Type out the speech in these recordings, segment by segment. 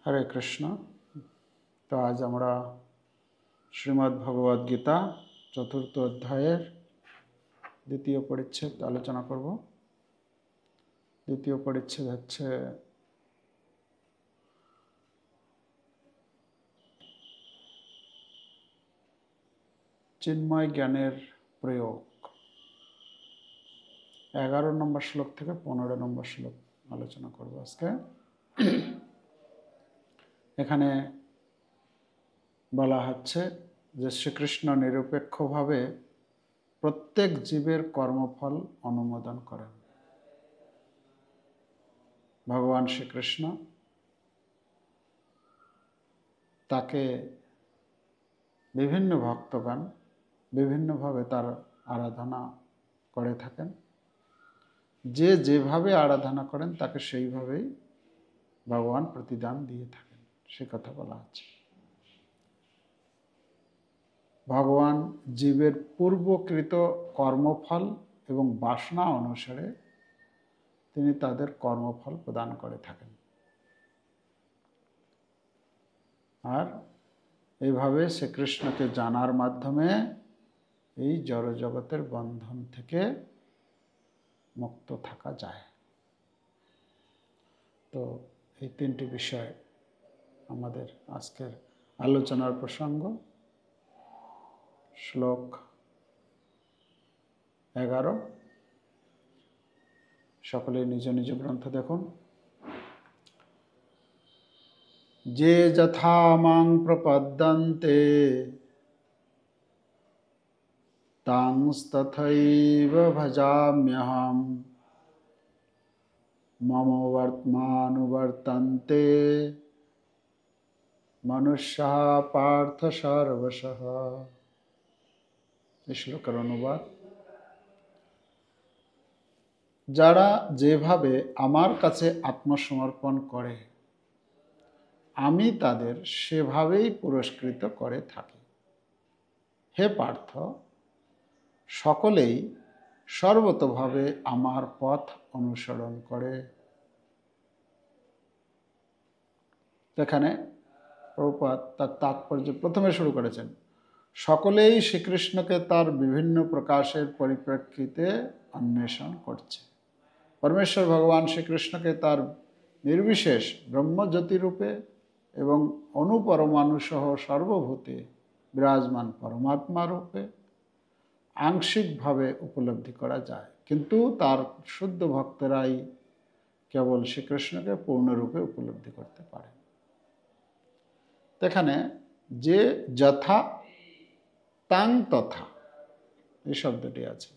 হরে কৃষ্ণ। তো আজ আমরা শ্রীমদ্ ভগবদ গীতা চতুর্থ অধ্যায়ের দ্বিতীয় পরিচ্ছেদ আলোচনা করব। দ্বিতীয় পরিচ্ছেদ হচ্ছে চিন্ময় জ্ঞানের প্রয়োগ। 11 নম্বর শ্লোক থেকে 15 নম্বর শ্লোক আলোচনা করব আজকে। এখানে বলা হচ্ছে যে শ্রীকৃষ্ণ নিরপেক্ষভাবে প্রত্যেক জীবের কর্মফল অনুমোদন করেন। ভগবান শ্রীকৃষ্ণ তাকে বিভিন্ন ভক্তগণ বিভিন্নভাবে তার আরাধনা করে থাকেন। যে যেভাবে আরাধনা করেন তাকে সেইভাবেই ভগবান প্রতিদান দিয়ে থাকেন, সে কথা বলা আছে। ভগবান জীবের পূর্বকৃত কর্মফল এবং বাসনা অনুসারে তিনি তাদের কর্মফল প্রদান করে থাকেন। আর এইভাবে শ্রীকৃষ্ণকে জানার মাধ্যমে এই জড়জগতের বন্ধন থেকে মুক্ত থাকা যায়। তো এই তিনটি বিষয় আমাদের আজকের আলোচনার প্রসঙ্গ। শ্লোক 11। সকলে নিজ নিজ গ্রন্থ দেখুন। যে যথা মাং প্রপদ্যন্তে তাংস্তথৈব ভজাম্যহম মম বর্তমানুবর্তন্তে মনুষ্যঃ পার্থ সর্বশঃ। এই শ্লোকের অনুবাদ: যারা যেভাবে আমার কাছে আত্মসমর্পণ করে আমি তাদের সেভাবেই পুরস্কৃত করে থাকি। হে পার্থ, সকলেই সর্বতোভাবে আমার পথ অনুসরণ করে। এখানে প্রভুপাদ তার তাৎপর্য প্রথমে শুরু করেছেন। সকলেই শ্রীকৃষ্ণকে তার বিভিন্ন প্রকাশের পরিপ্রেক্ষিতে অন্বেষণ করছে। পরমেশ্বর ভগবান শ্রীকৃষ্ণকে তার নির্বিশেষ ব্রহ্মজ্যোতি রূপে এবং অনুপরমাণু সহ সর্বভূতে বিরাজমান পরমাত্মা রূপে আংশিকভাবে উপলব্ধি করা যায়, কিন্তু তার শুদ্ধ ভক্তরাই কেবল শ্রীকৃষ্ণকে পূর্ণরূপে উপলব্ধি করতে পারে। এখানে যে যথা তাং তথা এই শব্দটি আছে।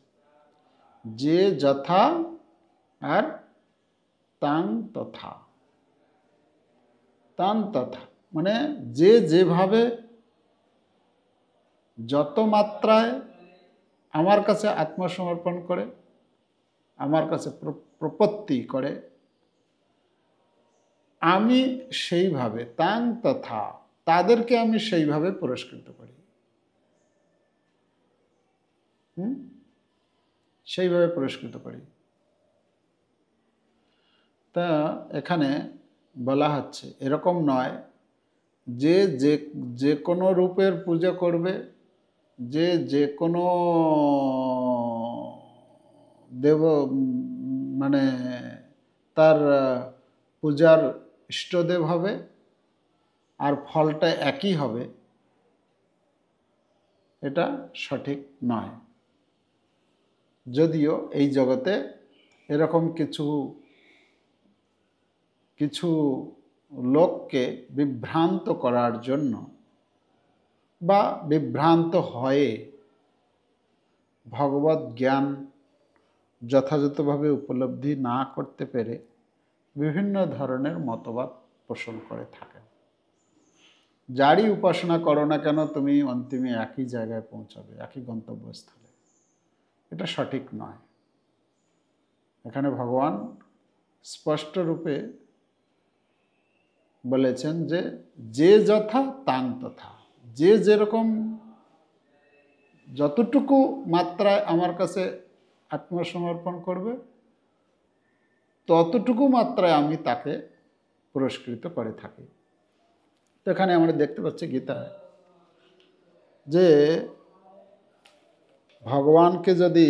যে যথা আর তাং তথা। তাং তথা মানে যে যেভাবে যত মাত্রায় আমার কাছে আত্মসমর্পণ করে, আমার কাছে প্রপত্তি করে, আমি সেইভাবে তাং তথা তাদেরকে আমি সেইভাবে পুরস্কৃত করি। সেইভাবে পুরস্কৃত করি। তা এখানে বলা হচ্ছে এরকম নয় যে যে কোনো রূপের পূজা করবে, যে যে কোনো দেব মানে তার পূজার ইষ্টদেব হবে আর ফলটা একই হবে, এটা সঠিক নয়। যদিও এই জগতে এরকম কিছু কিছু লোককে বিভ্রান্ত করার জন্য বা বিভ্রান্ত হয়ে ভগবত জ্ঞান যথাযথভাবে উপলব্ধি না করতে পেরে বিভিন্ন ধরনের মতবাদ পোষণ করে থাকে। যারই উপাসনা করো না কেন তুমি অন্তিমে একই জায়গায় পৌঁছাবে, একই গন্তব্যস্থলে। এটা সঠিক নয়। এখানে ভগবান স্পষ্ট রূপে বলেছেন যে যে যথা তাং তথা। যে যেরকম যতটুকু মাত্রায় আমার কাছে আত্মসমর্পণ করবে ততটুকু মাত্রায় আমি তাকে পুরস্কৃত করে থাকি। এখানে আমরা দেখতে পাচ্ছি গীতায় যে ভগবানকে যদি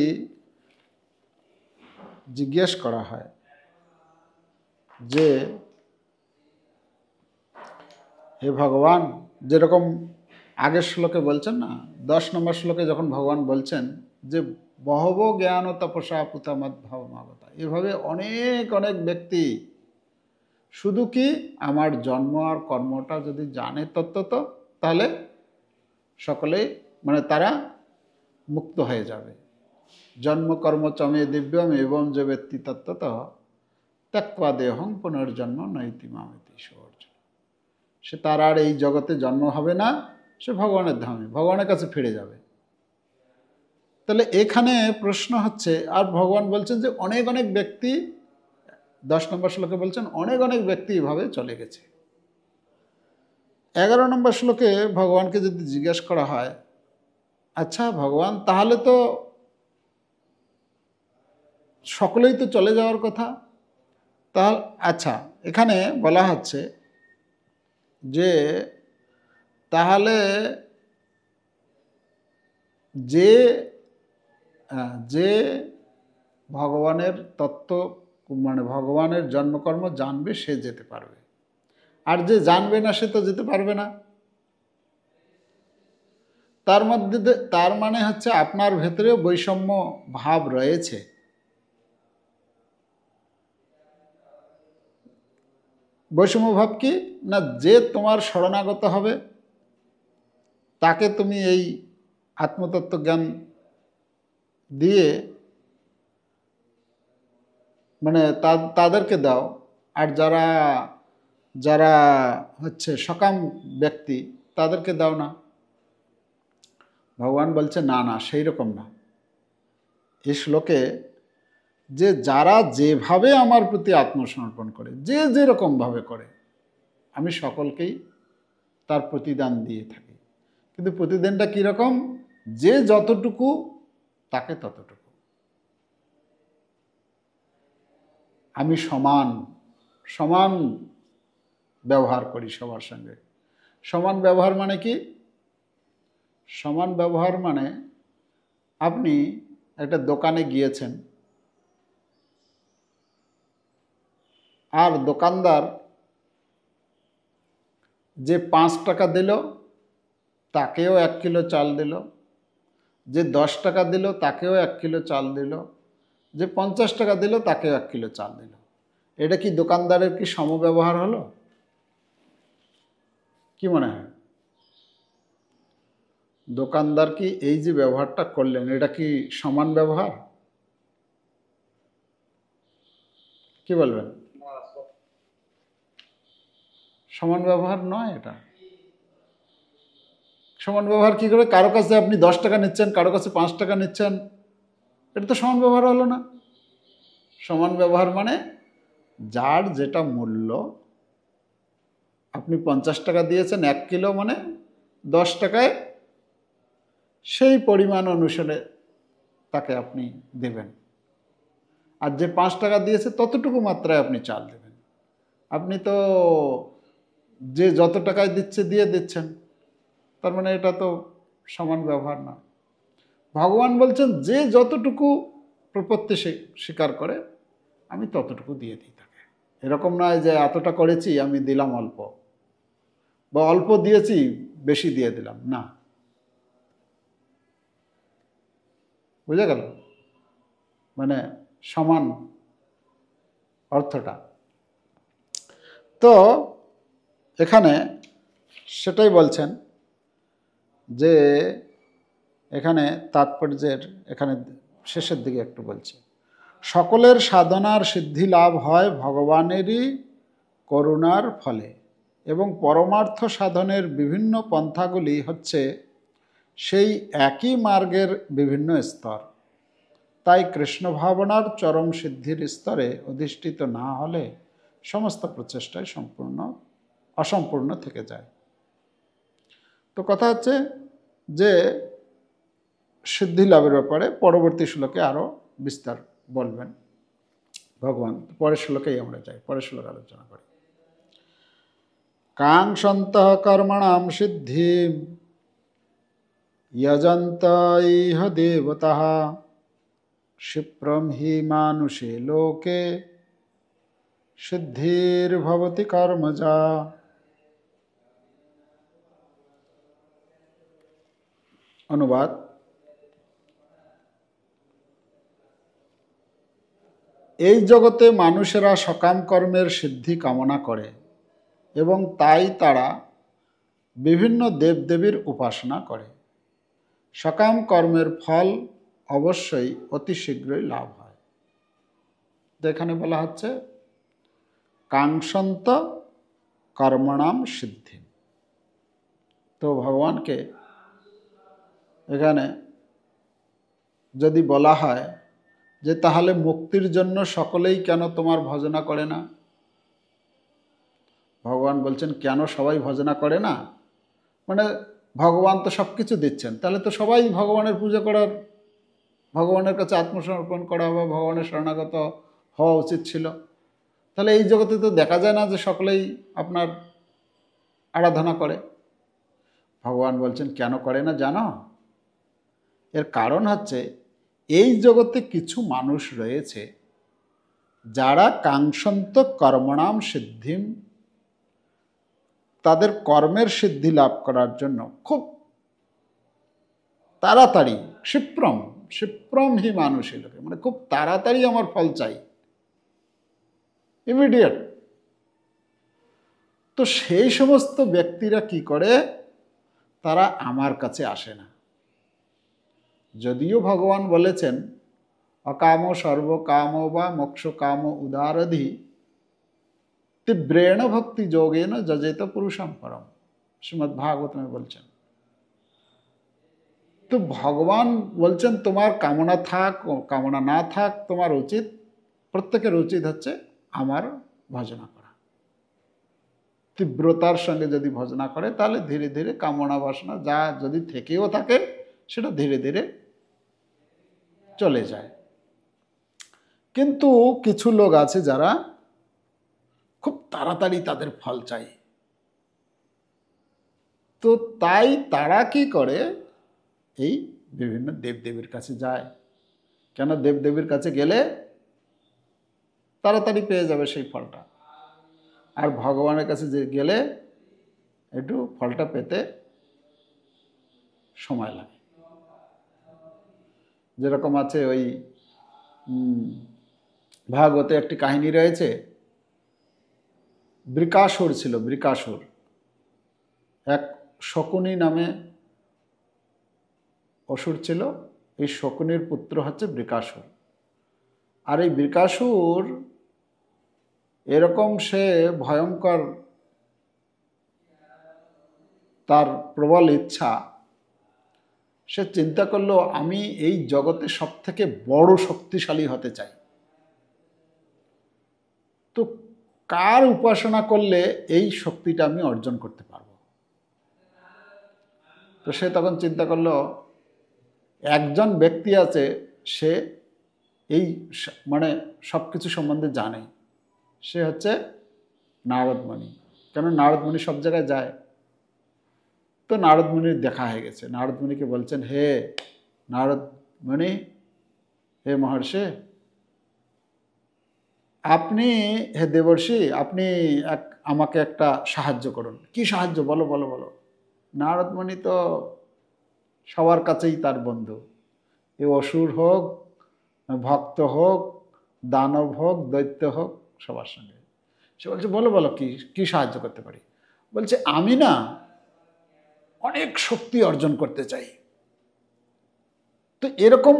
জিজ্ঞেস করা হয় যে হে ভগবান, যেরকম আগের শ্লোকে বলছেন না, 10 নম্বর শ্লোকে যখন ভগবান বলছেন যে বহব জ্ঞান তপসা পুতামদ ভাবমাগতা, এভাবে অনেক অনেক ব্যক্তি শুধু কি আমার জন্ম আর কর্মটা যদি জানে তত্ত্বত, তাহলে সকলেই মানে তারা মুক্ত হয়ে যাবে। জন্ম কর্ম চমে দিব্যম এবং যে ব্যক্তি তত্ত্বত ত্যক্ত্বা দেহং পুনর্জন্ম নৈতি মামেতি সুঅর্জুন। সে তার আর এই জগতে জন্ম হবে না, সে ভগবানের ধামে ভগবানের কাছে ফিরে যাবে। তাহলে এখানে প্রশ্ন হচ্ছে, আর ভগবান বলছেন যে অনেক অনেক ব্যক্তি, 10 নম্বর শ্লোকে বলছেন অনেক অনেক ব্যক্তি এভাবে চলে গেছে। 11 নম্বর শ্লোকে ভগবানকে যদি জিজ্ঞেস করা হয়, আচ্ছা ভগবান, তাহলে তো সকলেই তো চলে যাওয়ার কথা, তাহলে আচ্ছা এখানে বলা হচ্ছে যে তাহলে যে যে ভগবানের তত্ত্ব মানে ভগবানের জন্মকর্ম জানবে সে যেতে পারবে, আর যে জানবে না সে তো যেতে পারবে না। তার মানে হচ্ছে আপনার ভেতরেও বৈষম্য ভাব রয়েছে। বৈষম্য ভাব কি না, যে তোমার শরণাগত হবে তাকে তুমি এই আত্মতত্ত্ব জ্ঞান দিয়ে মানে তাদেরকে দাও, আর যারা যারা হচ্ছে সকাম ব্যক্তি তাদেরকে দাও না। ভগবান বলছে না না, সেই রকম না। এই শ্লোকে যে যারা যেভাবে আমার প্রতি আত্মসমর্পণ করে, যে যেরকমভাবে করে, আমি সকলকেই তার প্রতিদান দিয়ে থাকি। কিন্তু প্রতিদানটা কীরকম? যে যতটুকু তাকে ততটুকু। আমি সমান সমান ব্যবহার করি সবার সঙ্গে। সমান ব্যবহার মানে কি? সমান ব্যবহার মানে আপনি একটা দোকানে গিয়েছেন, আর দোকানদার যে 5 টাকা দিল তাকেও 1 কিলো চাল দিল, যে 10 টাকা দিল তাকেও 1 কিলো চাল দিল, যে 50 টাকা দিল তাকেও 1 কিলো চাল দিল। এটা কি দোকানদারের কি সমব্যবহার হলো? কি মনে হয়? দোকানদার কি এই যে ব্যবহারটা করলেন এটা কি সমান ব্যবহার? কি বলবেন? সমান ব্যবহার নয় এটা। সমান ব্যবহার কি করে? কারো কাছে আপনি 10 টাকা নিচ্ছেন, কারো কাছে 5 টাকা নিচ্ছেন, এটা তো সমান ব্যবহার হলো না। সমান ব্যবহার মানে যার যেটা মূল্য, আপনি 50 টাকা দিয়েছেন 1 কিলো, মানে 10 টাকায় সেই পরিমাণ অনুসারে তাকে আপনি দেবেন। আর যে 5 টাকা দিয়েছে ততটুকু মাত্রায় আপনি চাল দেবেন। আপনি তো যে যত টাকায় দিচ্ছে দিয়ে দিচ্ছেন, তার মানে এটা তো সমান ব্যবহার না। ভগবান বলছেন যে যতটুকু প্রপত্তি স্বীকার করে আমি ততটুকু দিয়ে দিই তাকে। এরকম নয় যে এতটা করেছি আমি দিলাম অল্প, বা অল্প দিয়েছি বেশি দিয়ে দিলাম, না। বুঝা গেল? মানে সমান অর্থটা। তো এখানে সেটাই বলছেন যে এখানে তাৎপর্যের এখানে শেষের দিকে একটু বলছি, সকলের সাধনার সিদ্ধি লাভ হয় ভগবানেরই করুণার ফলে, এবং পরমার্থ সাধনের বিভিন্ন পন্থাগুলি হচ্ছে সেই একই মার্গের বিভিন্ন স্তর। তাই কৃষ্ণ ভাবনার চরম সিদ্ধির স্তরে অধিষ্ঠিত না হলে সমস্ত প্রচেষ্টাই অসম্পূর্ণ থেকে যায়। তো কথা হচ্ছে যে সিদ্ধি লাভের ব্যাপারে পরবর্তী শ্লোকে আরও বিস্তার বলবেন ভগবান। পরের শ্লোকেই আমরা যাই, পরের শ্লোকে আলোচনা করি। কাঙ্ক্ষন্তঃ কর্মণাং সিদ্ধিম यजन्त इह देवताः क्षिप्रं हि मानुषे लोके सिद्धिर्भवति कर्मजा। অনুবাদ, এই জগতে মানুষেরা সকাম কর্মের সিদ্ধি কামনা করে এবং তাই তারা বিভিন্ন দেবদেবীর উপাসনা করে। সকাম কর্মের ফল অবশ্যই অতি শীঘ্রই লাভ হয়। এখানে বলা হচ্ছে কাঙ্ক্ষন্ত কর্মণাম সিদ্ধি। তো ভগবানকে এখানে যদি বলা হয় যে তাহলে মুক্তির জন্য সকলেই কেন তোমার ভজনা করে না, ভগবান বলছেন কেন সবাই ভজনা করে না, মানে ভগবান তো সব কিছু দিচ্ছেন, তাহলে তো সবাই ভগবানের পূজা করার, ভগবানের কাছে আত্মসমর্পণ করা বা ভগবানের শরণাগত হওয়া উচিত ছিল। তাহলে এই জগতে তো দেখা যায় না যে সকলেই আপনার আরাধনা করে। ভগবান বলছেন কেন করে না জানো? এর কারণ হচ্ছে এই জগতে কিছু মানুষ রয়েছে যারা কাঙ্ক্ষন্ত কর্মণাম সিদ্ধিম, তাদের কর্মের সিদ্ধি লাভ করার জন্য খুব তাড়াতাড়ি, ক্ষিপ্রম হি মানুষী লোকে, মানে খুব তাড়াতাড়ি আমার ফল চাই, ইমিডিয়েট। তো সেই সমস্ত ব্যক্তিরা কি করে, তারা আমার কাছে আসে না। যদিও ভগবান বলেছেন অকাম সর্বকাম বা মোক্ষ কাম উদারধি তীব্রেণ ভক্তি যোগেন যজেত পুরুষম পরম, শ্রীমদ্ ভাগবতমে বলছেন। তো ভগবান বলছেন তোমার কামনা থাক কামনা না থাক, তোমার উচিত, প্রত্যেকের উচিত হচ্ছে আমার ভজনা করা। তীব্রতার সঙ্গে যদি ভজনা করে তাহলে ধীরে ধীরে কামনা বাসনা যা যদি থেকেও থাকে সেটা ধীরে ধীরে চলে যায়। কিন্তু কিছু লোক আছে যারা খুব তাড়াতাড়ি তাদের ফল চাই। তো তাই তারা কি করে, এই বিভিন্ন দেবদেবীর কাছে যায়। কেন? দেবদেবীর কাছে গেলে তাড়াতাড়ি পেয়ে যাবে সেই ফলটা, আর ভগবানের কাছে যে গেলে একটু ফলটা পেতে সময় লাগে। যেরকম আছে ওই ভাগবতে একটি কাহিনী রয়েছে, বৃকাসুর ছিল। বৃকাসুর এক শকুনি নামে অসুর ছিল। এই শকুনির পুত্র হচ্ছে বৃকাসুর। আর এই বৃকাসুর এরকম সে ভয়ঙ্কর, তার প্রবল ইচ্ছা, সে চিন্তা করলো আমি এই জগতে সব থেকে বড় শক্তিশালী হতে চাই। তো কার উপাসনা করলে এই শক্তিটা আমি অর্জন করতে পারবো? তো সে তখন চিন্তা করলো একজন ব্যক্তি আছে, সে এই মানে সব কিছু সম্বন্ধে জানে, সে হচ্ছে নারদমণি। কেন? নারদমণি সব জায়গায় যায়। তো নারদমণির দেখা হয়ে গেছে। নারদমণিকে বলছেন, হে নারদমণি, হে মহর্ষি, আপনি, হে দেবর্ষি, আপনি আমাকে একটা সাহায্য করুন। কি সাহায্য? বলো বলো বলো। নারদমণি তো সবার কাছেই তার বন্ধু, এ অসুর হোক, ভক্ত হোক, দানব হোক, দৈত্য হোক, সবার সঙ্গে। সে বলছে বলো বলো, কি কি সাহায্য করতে পারি? বলছে আমি না অনেক শক্তি অর্জন করতে চাই। তো এরকম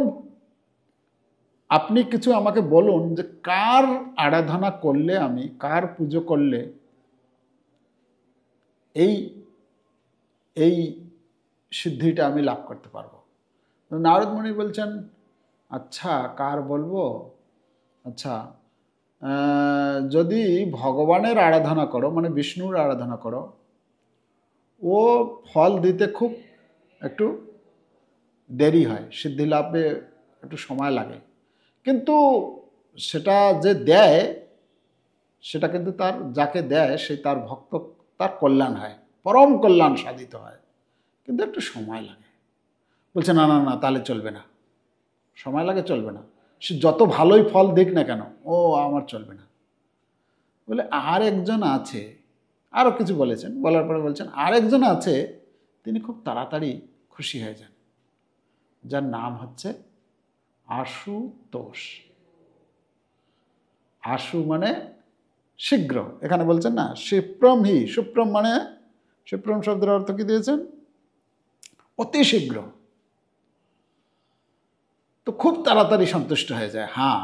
আপনি কিছু আমাকে বলুন যে কার আরাধনা করলে, আমি কার পুজো করলে এই এই সিদ্ধিটা আমি লাভ করতে পারবো। নারদমণি বলছেন আচ্ছা কার বলবো? আচ্ছা, যদি ভগবানের আরাধনা করো, মানে বিষ্ণুর আরাধনা করো, ও ফল দিতে খুব একটু দেরি হয়, সিদ্ধি লাভে একটু সময় লাগে, কিন্তু সেটা যে দেয় সেটা কিন্তু তার, যাকে দেয় সে তার ভক্ত তার কল্যাণ হয়, পরম কল্যাণ সাধিত হয়, কিন্তু একটু সময় লাগে। বলছে না না না, তাহলে চলবে না, সময় লাগে চলবে না, সে যত ভালোই ফল দিক না কেন, ও আমার চলবে না। বলে আর একজন আছে, আরও কিছু বলেছেন, বলার পরে বলছেন আর একজন আছে, তিনি খুব তাড়াতাড়ি খুশি হয়ে যান, যার নাম হচ্ছে আশুতোষ। আশু মানে শীঘ্র, এখানে বলছেন না ক্ষিপ্রম হি, সুপ্রম মানে, সুপ্রম শব্দের অর্থ কি দিয়েছেন? অতি শীঘ্র। তো খুব তাড়াতাড়ি সন্তুষ্ট হয়ে যায়। হ্যাঁ,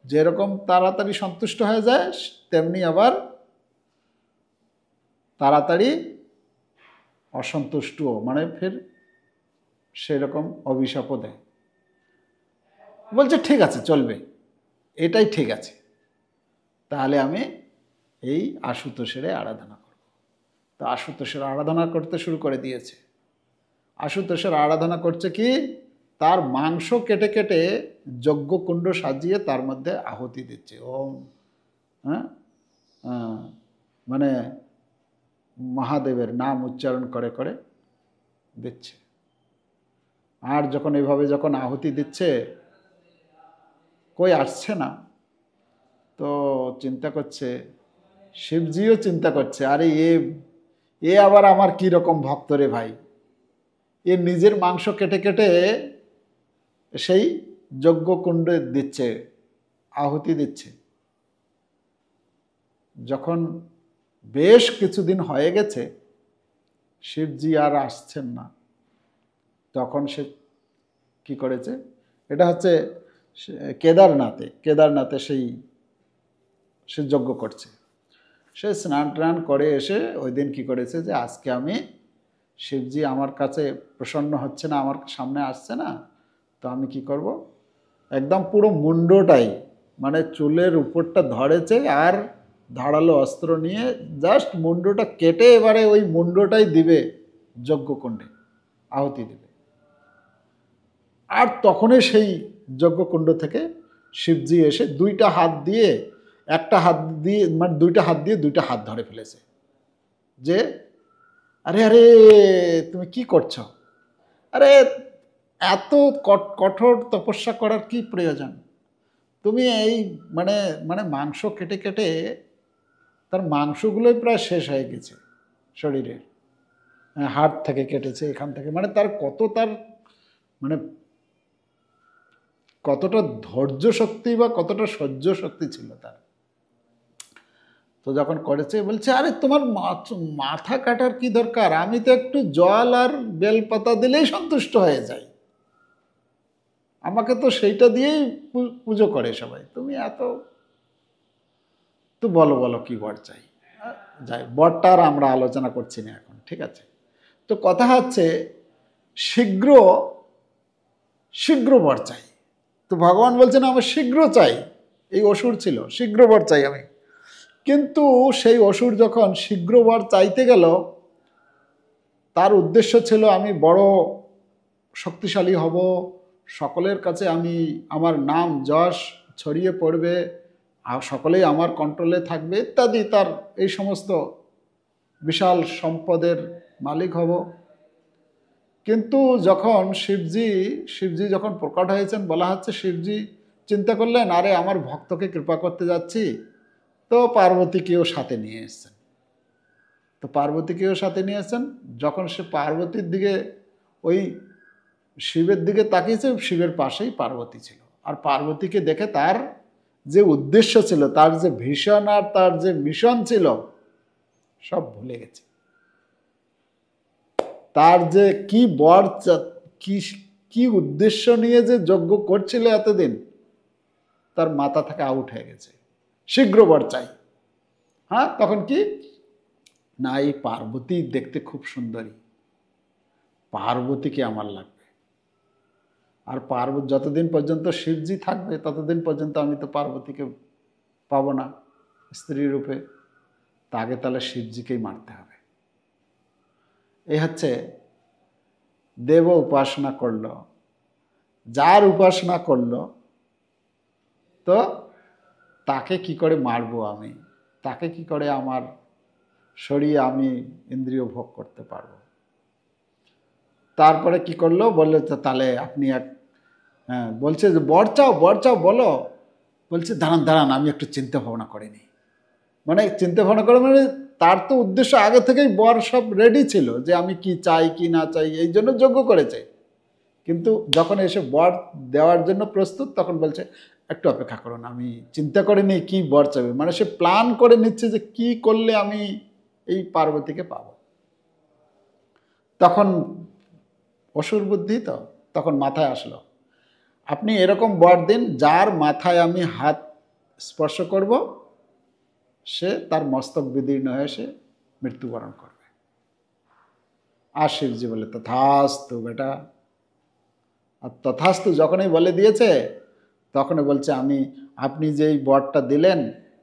যেরকম তাড়াতাড়ি সন্তুষ্ট হয়ে যায়, তেমনি আবার তাড়াতাড়ি অসন্তুষ্টও, মানে ফের সেরকম অভিশাপও দেয়। বলছে ঠিক আছে, চলবে, এটাই ঠিক আছে, তাহলে আমি এই আশুতোষের আরাধনা করব। তো আশুতোষের আরাধনা করতে শুরু করে দিয়েছে। আশুতোষের আরাধনা করছে কি, তার মাংস কেটে কেটে যজ্ঞকুণ্ড সাজিয়ে তার মধ্যে আহুতি দিচ্ছে। ওম, হ্যাঁ, মানে মহাদেবের নাম উচ্চারণ করে করে দিচ্ছে। আর যখন এইভাবে যখন আহুতি দিচ্ছে, কই আসছে না, তো চিন্তা করছে, শিবজিও চিন্তা করছে, আরে এ আবার আমার কি রকম ভক্ত রে ভাই, এ নিজের মাংস কেটে কেটে সেই যজ্ঞকুণ্ডে দিচ্ছে, আহুতি দিচ্ছে। যখন বেশ কিছুদিন হয়ে গেছে, শিবজি আর আসছেন না, তখন সে কি করেছে, এটা হচ্ছে কেদারনাথে সে যজ্ঞ করছে। সে স্নান টান করে এসে ওই দিন কী করেছে, যে আজকে আমি, শিবজি আমার কাছে প্রসন্ন হচ্ছে না, আমার সামনে আসছে না, তো আমি কি করব, একদম পুরো মুন্ডটাই, মানে চুলের উপরটা ধরেছে আর ধারালো অস্ত্র নিয়ে জাস্ট মুন্ডটা কেটে এবারে ওই মুন্ডটাই দিবে যজ্ঞকুণ্ডে, আহুতি দিবে। আর তখনই সেই যজ্ঞকুণ্ড থেকে শিবজি এসে দুইটা হাত দিয়ে দুইটা হাত ধরে ফেলেছে, যে আরে আরে তুমি কি করছো, আরে এত কঠোর তপস্যা করার কি প্রয়োজন, তুমি এই মানে মানে মাংস কেটে কেটে তার মাংসগুলোই প্রায় শেষ হয়ে গেছে শরীরের, হাড় থেকে কেটেছে, এখান থেকে, মানে তার মানে কতটা ধৈর্য শক্তি বা কতটা সহ্য শক্তি ছিল তার। তো যখন করেছে, বলছে আরে তোমার মাথা কাটার কি দরকার, আমি তো একটু জল আর বেলপাতা দিলেই সন্তুষ্ট হয়ে যাই, আমাকে তো সেইটা দিয়েই পুজো করে সবাই, তুমি তো বলো বলো কি বর চাই। যাই, বরটা আর আমরা আলোচনা করছি না এখন, ঠিক আছে। তো কথা হচ্ছে শীঘ্র শীঘ্র বর চাই। তো ভগবান বলছেন আমার শীঘ্র চাই, এই অসুর ছিল, শীঘ্র বর চাই আমি। কিন্তু সেই অসুর যখন শীঘ্র বর চাইতে গেল, তার উদ্দেশ্য ছিল আমি বড় শক্তিশালী হব, সকলের কাছে আমার নাম যশ ছড়িয়ে পড়বে, আর সকলেই আমার কন্ট্রোলে থাকবে ইত্যাদি, তার এই সমস্ত বিশাল সম্পদের মালিক হব। কিন্তু যখন শিবজি যখন প্রকট হয়েছেন, বলা হচ্ছে শিবজি চিন্তা করলেন, আরে আমার ভক্তকে কৃপা করতে যাচ্ছি, তো পার্বতীকেও সাথে নিয়ে এসেছেন। তো পার্বতীকেও সাথে নিয়ে এসেছেন। যখন সে পার্বতীর দিকে, ওই শিবের দিকে তাকিয়েছে, শিবের পাশেই পার্বতী ছিল। আর পার্বতীকে দেখে তার যে উদ্দেশ্য ছিল, তার যে ভিশন আর তার যে মিশন ছিল, সব ভুলে গেছে। তার যে কি বর, কি উদ্দেশ্য নিয়ে যে যজ্ঞ করছিল এতদিন, তার মাথা থেকে আউট হয়ে গেছে, শীঘ্র বর চাই। হ্যাঁ, তখন কি না, এই পার্বতী দেখতে খুব সুন্দরী, পার্বতীকে আমার লাগবে। আর যতদিন পর্যন্ত শিবজি থাকবে ততদিন পর্যন্ত আমি তো পার্বতীকে পাবো না স্ত্রী রূপে, তাকে তাহলে শিবজিকেই মারতে হবে। এই হচ্ছে দেব উপাসনা করলো, যার উপাসনা করলো, তো তাকে কি করে মারবো আমি, তাকে কি করে আমার সরিয়ে আমি ইন্দ্রিয় ভোগ করতে পারবো। তারপরে কি করলো, বললো তাহলে আপনি বলছে যে বর চাও বলো। বলছে দাঁড়ান দাঁড়ান আমি একটু চিন্তা ভাবনা করিনি। মানে চিন্তা ভাবনা করে মানে তার তো উদ্দেশ্য আগে থেকেই বর সব রেডি ছিল যে আমি কি চাই কি না চাই, এই জন্য যজ্ঞ করেছে। কিন্তু যখন এসে বর দেওয়ার জন্য প্রস্তুত তখন বলছে একটু অপেক্ষা করুন, আমি চিন্তা করিনি কি বর চাইবে। মানে সে প্ল্যান করে নিচ্ছে যে কি করলে আমি এই পার্বতীকে পাব। তখন অসুর বুদ্ধি তো তখন মাথায় আসলো, আপনি এরকম বর দিন যার মাথায় আমি হাত স্পর্শ করব সে তার মস্তক বিদীর্ণ হয়ে সে মৃত্যুবরণ করবে। আর শিবজি বলে তথাস্তু বেটা। আর তথাস্তু যখনই বলে দিয়েছে তখনই বলছে আপনি যেই বরটা দিলেন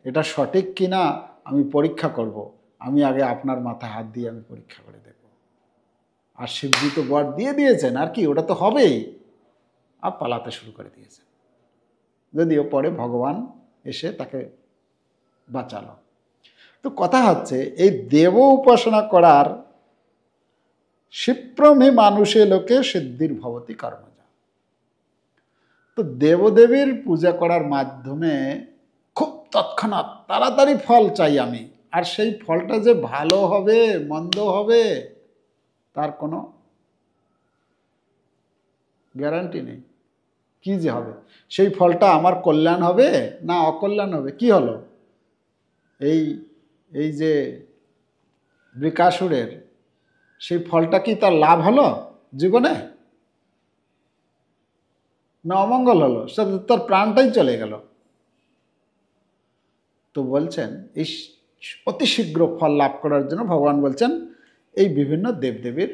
এটা সঠিক কিনা আমি পরীক্ষা করব, আমি আগে আপনার মাথায় হাত দিয়ে আমি পরীক্ষা করে দেখব। আর শিবজি তো বর দিয়ে দিয়েছেন, আর কি ওটা তো হবেই। আর পালাতে শুরু করে দিয়েছে, যদিও পরে ভগবান এসে তাকে বাঁচালো। তো কথা হচ্ছে এই দেব উপাসনা করার ক্ষিপ্রমে মানুষে লোকে সিদ্ধির ভবতি কর্মজা। তো দেবদেবীর পূজা করার মাধ্যমে খুব তৎক্ষণাৎ তাড়াতাড়ি ফল চাই আমি, আর সেই ফলটা যে ভালো হবে মন্দ হবে তার কোনো গ্যারান্টি নেই। কি যে হবে, সেই ফলটা আমার কল্যাণ হবে না অকল্যাণ হবে। কি হলো, এই যে বৃকাসুরের সেই ফলটা কি তার লাভ হলো জীবনে না অমঙ্গল হলো, সে তার প্রাণটাই চলে গেল। তো বলছেন এই অতি শীঘ্র ফল লাভ করার জন্য ভগবান বলছেন এই বিভিন্ন দেবদেবীর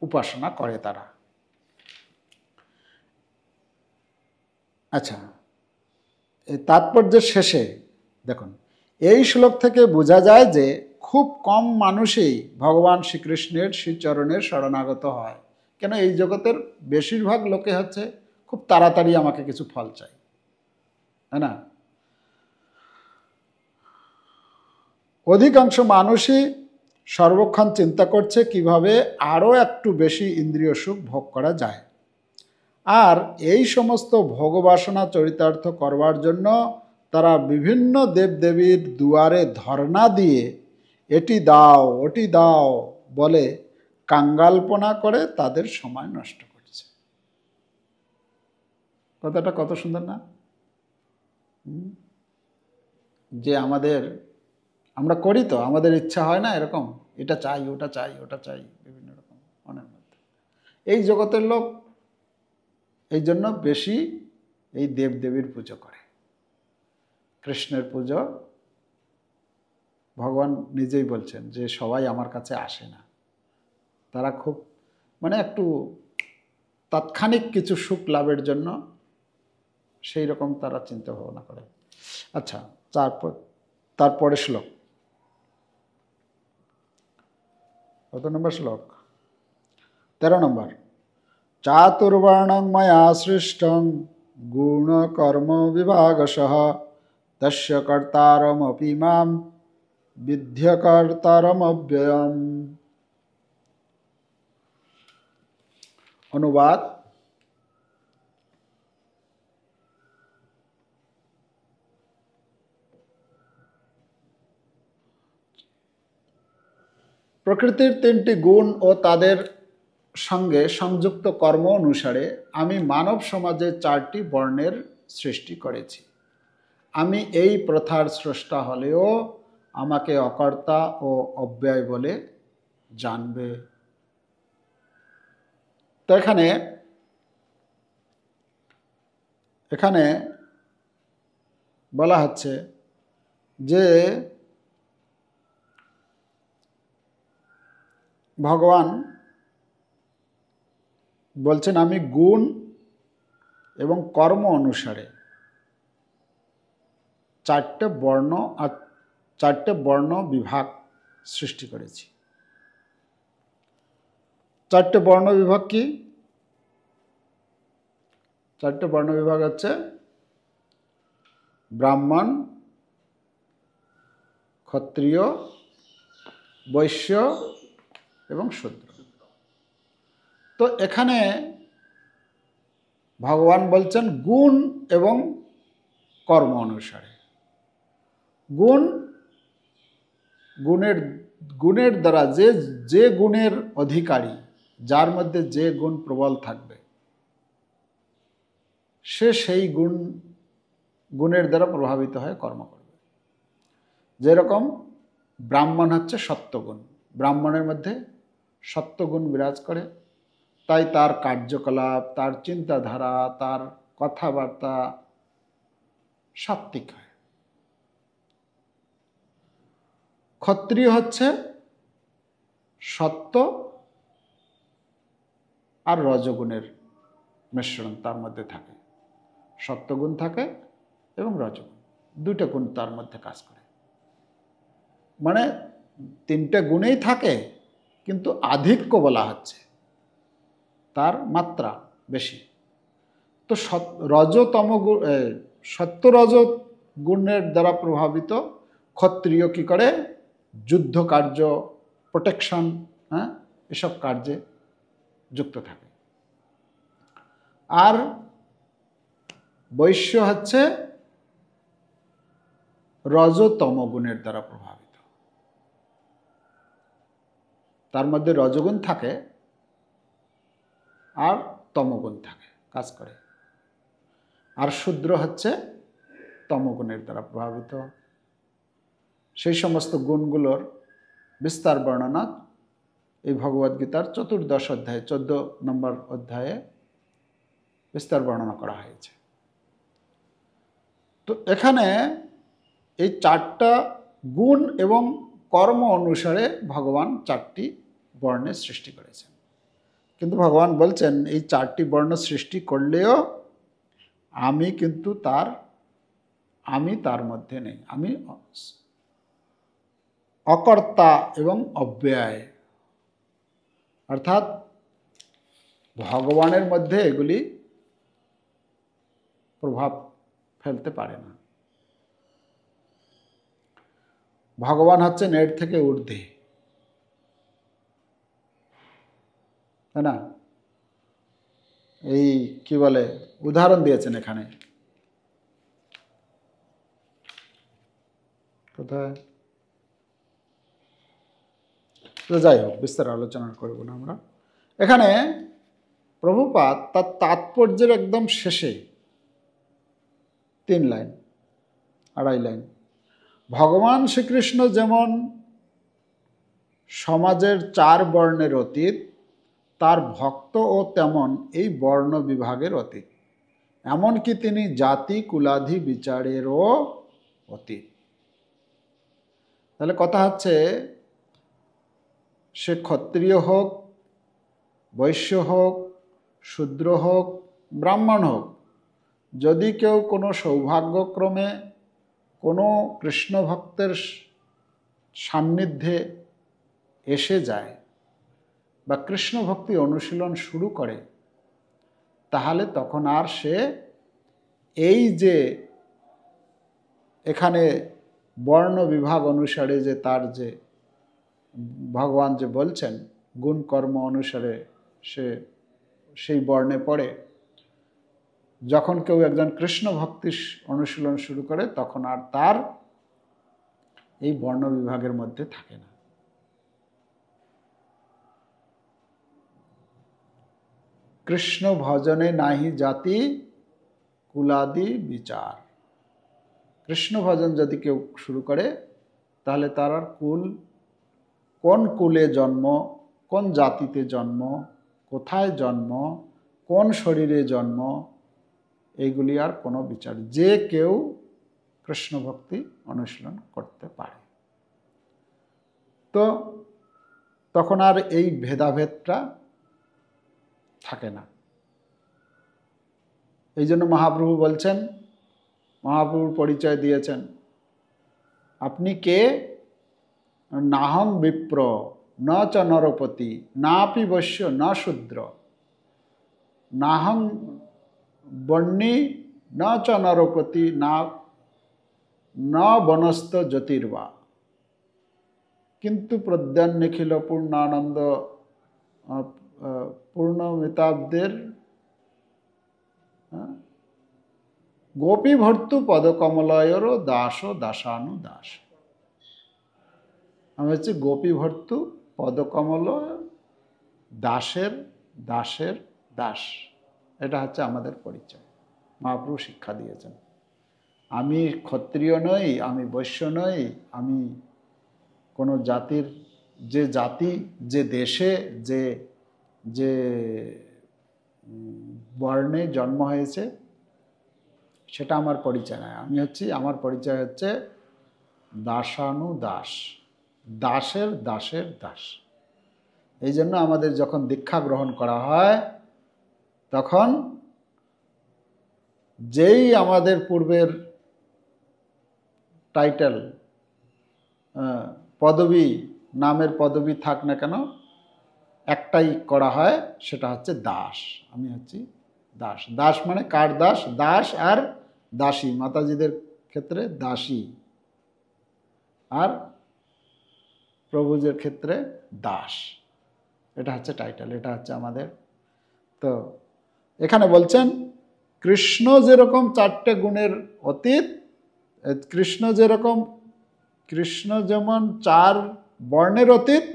উপাসনা করে তারা। আচ্ছা, এই তাৎপর্যের শেষে দেখুন, এই শ্লোক থেকে বোঝা যায় যে খুব কম মানুষই ভগবান শ্রীকৃষ্ণের শ্রীচরণের শরণাগত হয়। কেন এই জগতের বেশিরভাগ লোকে হচ্ছে খুব তাড়াতাড়ি আমাকে কিছু ফল চাই, তাই না? অধিকাংশ মানুষই সর্বক্ষণ চিন্তা করছে কিভাবে আরও একটু বেশি ইন্দ্রিয় সুখ ভোগ করা যায়। আর এই সমস্ত ভোগবাসনা চরিতার্থ করবার জন্য তারা বিভিন্ন দেবদেবীর দুয়ারে ধর্ণা দিয়ে এটি দাও ওটি দাও বলে কাঙ্গালপনা করে তাদের সময় নষ্ট করছে। কথাটা কত সুন্দর না? যে আমরা করি তো, আমাদের ইচ্ছা হয় না এরকম, এটা চাই ওটা চাই ওটা চাই বিভিন্ন রকম মনের মধ্যে। এই জগতের লোক এই জন্য বেশি এই দেবদেবীর পুজো করে। কৃষ্ণের পুজো ভগবান নিজেই বলছেন যে সবাই আমার কাছে আসে না, তারা খুব মানে একটু তাৎক্ষণিক কিছু সুখ লাভের জন্য সেই রকম তারা চিন্তা ভাবনা করে। আচ্ছা, তারপরে শ্লোক, কত নম্বর শ্লোক? 13 নম্বর। চাতুর্বর্ণং ময়া সৃষ্টং গুণ কর্ম বিভাগশঃ তস্য কর্তারমপি মাম বিদ্যকর্তারমব্যয়ম। অনুবাদ, প্রকৃতির 3টি গুণ ও তাদের সঙ্গে সংযুক্ত কর্ম অনুসারে আমি মানব সমাজে 4টি বর্ণের সৃষ্টি করেছি। আমি এই প্রথার স্রষ্টা হলেও আমাকে অকর্তা ও অব্যয় বলে জানবে। তো এখানে বলা হচ্ছে যে ভগবান বলছেন আমি গুণ এবং কর্ম অনুসারে 4টে বর্ণ বিভাগ সৃষ্টি করেছি। 4টে বর্ণ বিভাগ কি? 4টে বর্ণ বিভাগ হচ্ছে ব্রাহ্মণ, ক্ষত্রিয়, বৈশ্য এবং শূদ্র। তো এখানে ভগবান বলছেন গুণ এবং কর্ম অনুসারে। গুণের দ্বারা যে গুণের অধিকারী, যার মধ্যে যে গুণ প্রবল থাকবে, সে সেই গুণের দ্বারা প্রভাবিত হয়ে কর্ম করবে। যেরকম ব্রাহ্মণ হচ্ছে সত্যগুণ, ব্রাহ্মণের মধ্যে সত্যগুণ বিরাজ করে, তাই তার কার্যকলাপ, তার চিন্তাধারা, তার কথাবার্তা সাত্ত্বিক হয়। ক্ষত্রিয় হচ্ছে সত্য আর রজগুণের মিশ্রণ তার মধ্যে থাকে, সত্যগুণ থাকে এবং রজগুণ, দুইটা গুণ তার মধ্যে কাজ করে। মানে তিনটে গুণেই থাকে, কিন্তু আধিক্য বলা হচ্ছে, তার মাত্রা বেশি। তো সত্য রজ গুণের দ্বারা প্রভাবিত ক্ষত্রিয় কি করে? যুদ্ধ কার্য, প্রোটেকশন, এসব কার্যে যুক্ত থাকে। আর বৈশ্য হচ্ছে রজতম গুণের দ্বারা প্রভাবিত, তার মধ্যে রজগুণ থাকে আর তমগুণ থাকে, কাজ করে। আর শূদ্র হচ্ছে তমগুণের দ্বারা প্রভাবিত। সেই সমস্ত গুণগুলোর বিস্তার বর্ণনা এই ভগবদ্গীতার 14 অধ্যায়ে, 14 নম্বর অধ্যায়ে বিস্তার বর্ণনা করা হয়েছে। তো এখানে এই 4টা গুণ এবং কর্ম অনুসারে ভগবান 4টি বর্ণের সৃষ্টি করেছেন। কিন্তু ভগবান বলছেন এই 4টি বর্ণ সৃষ্টি করলেও আমি তার মধ্যে নেই, আমি অকর্তা এবং অব্যয়, অর্থাৎ ভগবানের মধ্যে এগুলি প্রভাব ফেলতে পারে না। ভগবান হচ্ছেন এর থেকে ঊর্ধ্বে, তাই না? এই কি বলে, উদাহরণ দিয়েছেন এখানে, কোথায়? যাই হোক, বিস্তার আলোচনা করব না আমরা। এখানে প্রভুপাদ তার তাৎপর্যের একদম শেষে 3 লাইন, 2.5 লাইন, ভগবান শ্রীকৃষ্ণ যেমন সমাজের 4 বর্ণের অতীত, তার ভক্তও তেমন এই বর্ণ বিভাগের অতীত, এমনকি তিনি জাতি কুলাধি বিচারেরও অতীত। তাহলে কথা হচ্ছে, সে ক্ষত্রিয় হোক, বৈশ্য হোক, শূদ্র হোক, ব্রাহ্মণ হোক, যদি কেউ কোনো সৌভাগ্যক্রমে কোনো কৃষ্ণ ভক্তের সান্নিধ্যে এসে যায় বা কৃষ্ণ ভক্তি অনুশীলন শুরু করে, তাহলে তখন আর সে এই যে এখানে বর্ণ বিভাগ অনুসারে যে তার যে ভগবান যে বলছেন গুণ কর্ম অনুসারে সে সেই বর্ণে পড়ে, যখন কেউ একজন কৃষ্ণ ভক্তি অনুশীলন শুরু করে, তখন আর তার এই বর্ণ বিভাগের মধ্যে থাকে না। কৃষ্ণ ভজনে নাহি জাতি কুলাদি বিচার। কৃষ্ণ ভজন যদি কেউ শুরু করে, তাহলে তার আর কোন কুলে জন্ম, কোন জাতিতে জন্ম, কোথায় জন্ম, কোন শরীরে জন্ম, এইগুলি আর কোনো বিচার, যে কেউ কৃষ্ণ ভক্তি অনুশীলন করতে পারে। তো তখন আর এই ভেদাভেদটা থাকে না। এই জন্য মহাপ্রভু বলছেন, মহাপ্রভুর পরিচয় দিয়েছেন, আপনি কে? নাহং বিপ্র ন চ নরপতি নাপি বৈশ্য ন শূদ্র, নাহং বন্যী ন চ নরপতি ন বনস্থ জ্যোতির্বা। কিন্তু প্রদ্যান নিখিল পূর্ণানন্দ পূর্ণমিতাব্দের গোপী ভর্তু পদকমলয়র দাস দাসানু দাস। আমি হচ্ছে গোপী ভর্তু পদকমল দাসের দাসের দাস। এটা হচ্ছে আমাদের পরিচয়। মহাপ্রভু শিক্ষা দিয়েছেন। আমি ক্ষত্রিয় নই, আমি বৈশ্য নই, আমি কোনো জাতির, যে জাতি যে দেশে যে যে বর্ণে জন্ম হয়েছে সেটা আমার পরিচয় নয়। আমি হচ্ছি, আমার পরিচয় হচ্ছে দাসানু দাস, দাসের দাসের দাস। এই জন্য আমাদের যখন দীক্ষা গ্রহণ করা হয় তখন যেই আমাদের পূর্বের টাইটেল পদবী, নামের পদবী থাক না কেন, একটাই করা হয়, সেটা হচ্ছে দাস। আমি হচ্ছি দাস। দাস মানে কার দাস? দাস আর দাসী। মাতাজিদের ক্ষেত্রে দাসী, আর প্রভুজের ক্ষেত্রে দাস। এটা হচ্ছে টাইটেল, এটা হচ্ছে আমাদের। তো এখানে বলছেন কৃষ্ণ যেরকম 4টে গুণের অতীত, কৃষ্ণ যেমন 4 বর্ণের অতীত,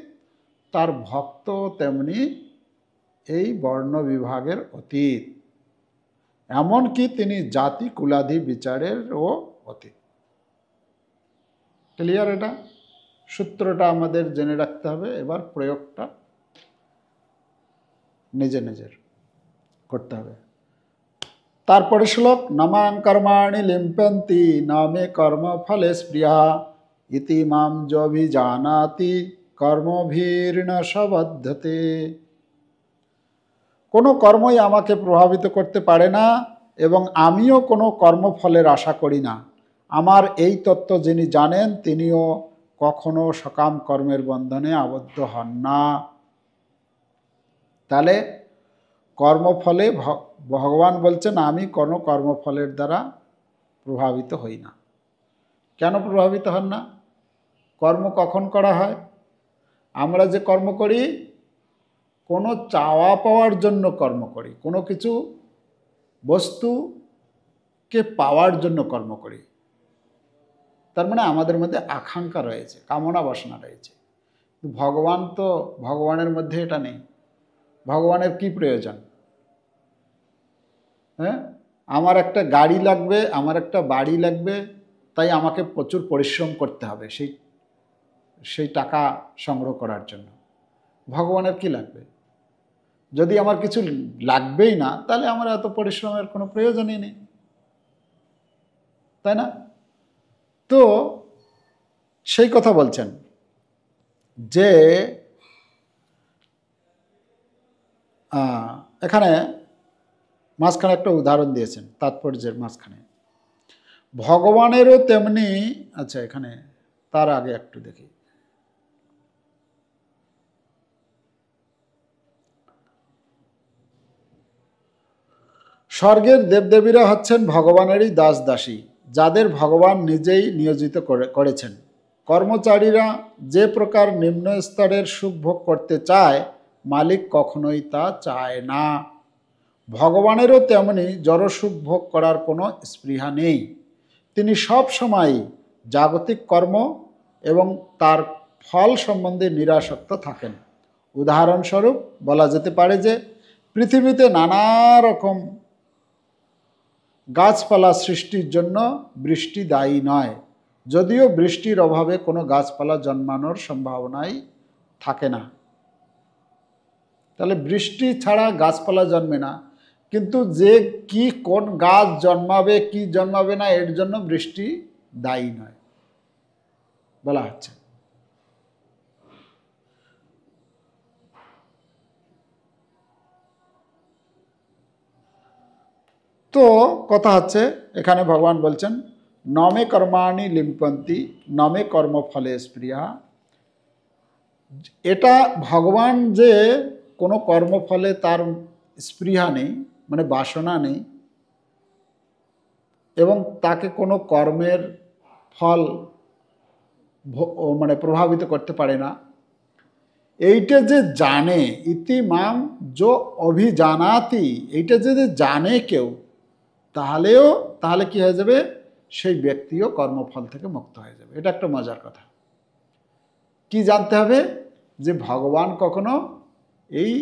তার ভক্ত তেমনি এই বর্ণ বিভাগের অতীত। এমনকি তিনি জাতি কুলাধি বিচারেরও অতীত। ক্লিয়ার? এটা সূত্রটা আমাদের জেনে রাখতে হবে। এবার প্রয়োগটা নিজের করতে হবে। তারপরে শ্লোক, নমাং কর্মাণি লিম্পন্তি নামে কর্ম ফলে স্পৃহা ইতি মাম যভিজানাতি কর্মভীর্ণ সবদ্ধতে। কোনো কর্মই আমাকে প্রভাবিত করতে পারে না এবং আমিও কোনো কর্মফলের আশা করি না। আমার এই তত্ত্ব যিনি জানেন তিনিও কখনো সকাম কর্মের বন্ধনে আবদ্ধ হন না। তাহলে কর্মফলে ভগবান বলছেন আমি কোনো কর্মফলের দ্বারা প্রভাবিত হই না। কেন প্রভাবিত হন না? কর্ম কখন করা হয়? আমরা যে কর্ম করি কোনো চাওয়া পাওয়ার জন্য কর্ম করি, কোনো কিছু বস্তুকে পাওয়ার জন্য কর্ম করি। তার মানে আমাদের মধ্যে আকাঙ্ক্ষা রয়েছে, কামনা বাসনা রয়েছে। ভগবান তো, ভগবানের মধ্যে এটা নেই। ভগবানের কি প্রয়োজন? হ্যাঁ, আমার একটা গাড়ি লাগবে, আমার একটা বাড়ি লাগবে, তাই আমাকে প্রচুর পরিশ্রম করতে হবে সেই টাকা সংগ্রহ করার জন্য। ভগবানের কি লাগবে? যদি আমার কিছু লাগবেই না তাহলে আমার এত পরিশ্রমের কোনো প্রয়োজনই নেই, তাই না? তো সেই কথা বলছেন যে এখানে মাঝখানে একটা উদাহরণ দিয়েছেন তাৎপর্যের মাঝখানে। ভগবানেরও তেমনি, আচ্ছা এখানে তার আগে একটু দেখি। স্বর্গের দেবদেবীরা হচ্ছেন ভগবানেরই দাস দাসী, যাদের ভগবান নিজেই নিয়োজিত করেছেন। কর্মচারীরা যে প্রকার নিম্ন স্তরের সুখ ভোগ করতে চায়, মালিক কখনোই তা চায় না। ভগবানেরও তেমনি জড়সুখ ভোগ করার কোনো স্পৃহা নেই। তিনি সব সময় জাগতিক কর্ম এবং তার ফল সম্বন্ধে নিরাসক্ত থাকেন। উদাহরণস্বরূপ বলা যেতে পারে যে পৃথিবীতে নানা রকম গাছপালা সৃষ্টির জন্য বৃষ্টি দায়ী নয়, যদিও বৃষ্টির অভাবে কোনো গাছপালা জন্মানোর সম্ভাবনাই থাকে না। তাহলে বৃষ্টি ছাড়া গাছপালা জন্মে না, কিন্তু যে কি কোন গাছ জন্মাবে কি জন্মাবে না এর জন্য বৃষ্টি দায়ী নয় বলা হচ্ছে। তো কথা হচ্ছে এখানে ভগবান বলছেন নমে কর্মাণি লিম্পন্তি নমে কর্মফলে স্পৃহা। এটা ভগবান যে কোনো কর্মফলে তার স্পৃহা নেই, মানে বাসনা নেই, এবং তাকে কোনো কর্মের ফল মানে প্রভাবিত করতে পারে না। এইটা যে জানে, ইতি মাম যো অভিজানাতি, এইটা যদি জানে কেউ, তাহলে কি হয়ে যাবে, সেই ব্যক্তিও কর্মফল থেকে মুক্ত হয়ে যাবে। এটা একটা মজার কথা। কি জানতে হবে, যে ভগবান কখনো এই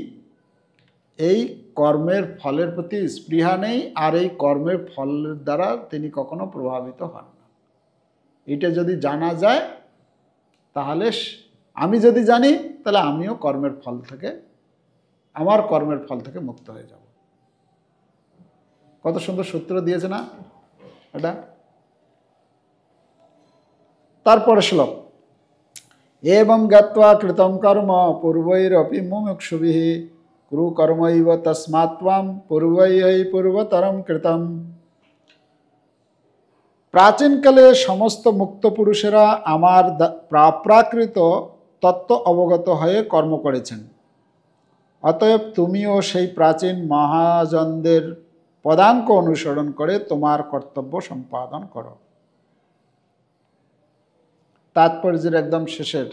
এই কর্মের ফলের প্রতি স্পৃহা নেই, আর এই কর্মের ফলের দ্বারা তিনি কখনো প্রভাবিত হন না। এটা যদি জানা যায়, তাহলে আমি যদি জানি, তাহলে আমিও আমার কর্মের ফল থেকে মুক্ত হয়ে যাব। কত সুন্দর সূত্র দিয়েছে না এটা। তারপরে শ্লোক, এবং জ্ঞাত্বা কৃতম কর্ম পূর্বৈরপি মুমুক্ষুভিঃ কুরু কর্মৈব তস্মাৎ ত্বং পূর্বতরম কৃতম। প্রাচীনকালে সমস্ত মুক্ত পুরুষেরা আমার প্রাকৃত তত্ত্ব অবগত হয়ে কর্ম করেছেন। অতএব তুমিও সেই প্রাচীন মহাজনদের পদাঙ্ক অনুসরণ করে তোমার কর্তব্য সম্পাদন করো। তাৎপর্যের একদম শেষের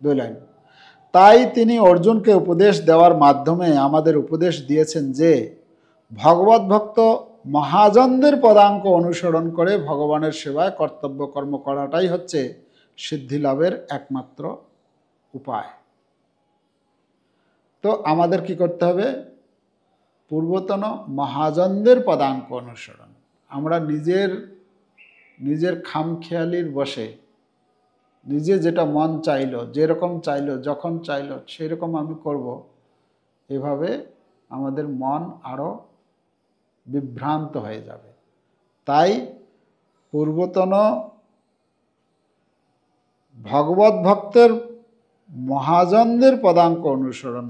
2 লাইন। তাই তিনি অর্জুনকে উপদেশ দেওয়ার মাধ্যমে আমাদের উপদেশ দিয়েছেন যে ভগবত ভক্ত মহাজনদের পদাঙ্ক অনুসরণ করে ভগবানের সেবায় কর্তব্য কর্ম করাটাই হচ্ছে সিদ্ধি লাভের একমাত্র উপায়। তো আমাদের কি করতে হবে, পূর্বতন মহাজনদের পদাঙ্ক অনুসরণ। আমরা নিজের খামখেয়ালির বসে নিজে যেটা মন চাইলো, যেরকম চাইলো, যখন চাইলো সেই রকম আমি করব, এভাবে আমাদের মন আরও বিভ্রান্ত হয়ে যাবে। তাই পূর্বতন ভগবত ভক্তের মহাজনদের পদাঙ্ক অনুসরণ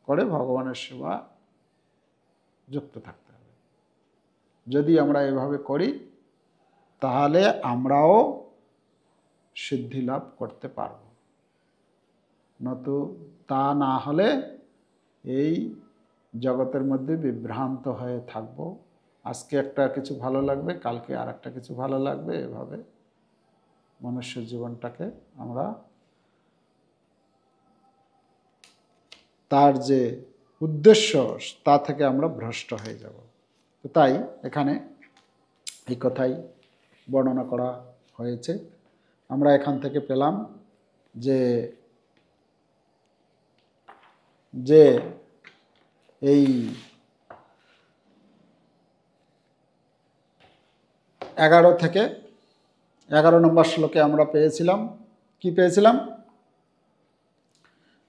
করে ভগবানের সেবা যুক্ত থাকতে হবে। যদি আমরা এভাবে করি, তাহলে আমরাও সিদ্ধি লাভ করতে পারব। নতু তা না হলে এই জগতের মধ্যে বিভ্রান্ত হয়ে থাকব। আজকে একটা কিছু ভালো লাগবে, কালকে আর একটা কিছু ভালো লাগবে। এভাবে মনুষ্য জীবনটাকে আমরা তার যে উদ্দেশ্য তা থেকে আমরা ভ্রষ্ট হয়ে যাব। তো তাই এখানে এই কথাই বর্ণনা করা হয়েছে। আমরা এখান থেকে পেলাম যে এই 11 থেকে 11 নম্বর শ্লোকে আমরা পেয়েছিলাম, কি পেয়েছিলাম,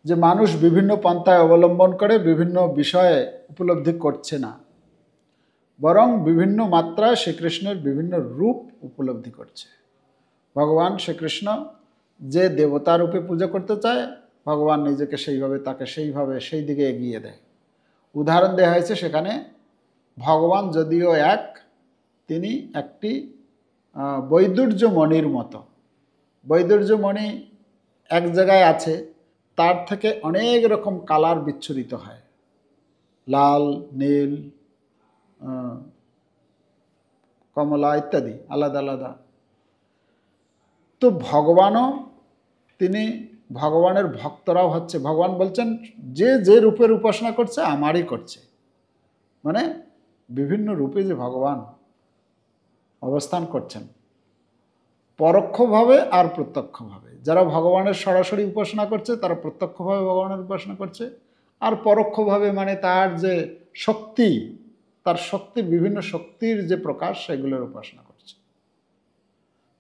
যে মানুষ বিভিন্ন পন্থায় অবলম্বন করে বিভিন্ন বিষয়ে উপলব্ধি করছে না, বরং বিভিন্ন মাত্রায় শ্রীকৃষ্ণের বিভিন্ন রূপ উপলব্ধি করছে। ভগবান শ্রীকৃষ্ণ যে দেবতা রূপে পূজা করতে চায়, ভগবান নিজেকে তাকে সেই দিকে এগিয়ে দেয়। উদাহরণ দেওয়া হয়েছে সেখানে, ভগবান যদিও তিনি একটি বৈদুর্যমণির মতো। বৈদুর্যমণি এক জায়গায় আছে, তার থেকে অনেক রকম কালার বিচ্ছুরিত হয়, লাল, নীল, কমলা ইত্যাদি আলাদা আলাদা। তো ভগবানের ভক্তরাও হচ্ছে, ভগবান বলছেন যে রূপের উপাসনা করছে আমারই করছে। মানে বিভিন্ন রূপে যে ভগবান অবস্থান করছেন, পরোক্ষভাবে আর প্রত্যক্ষভাবে। যারা ভগবানের সরাসরি উপাসনা করছে তারা প্রত্যক্ষভাবে ভগবানের উপাসনা করছে, আর পরোক্ষভাবে মানে তার যে শক্তি, বিভিন্ন শক্তির যে প্রকাশ, সেগুলোর উপাসনা করছে।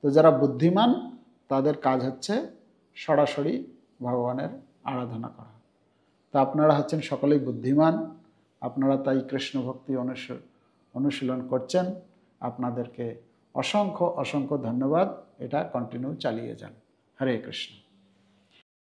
তো যারা বুদ্ধিমান তাদের কাজ হচ্ছে সরাসরি ভগবানের আরাধনা করা। তা আপনারা হচ্ছেন সকলেই বুদ্ধিমান, আপনারা তাই কৃষ্ণ ভক্তি অনুশীলন করছেন। আপনাদেরকে অসংখ্য অসংখ্য ধন্যবাদ। এটা কন্টিনিউ চালিয়ে যান। হরে কৃষ্ণ।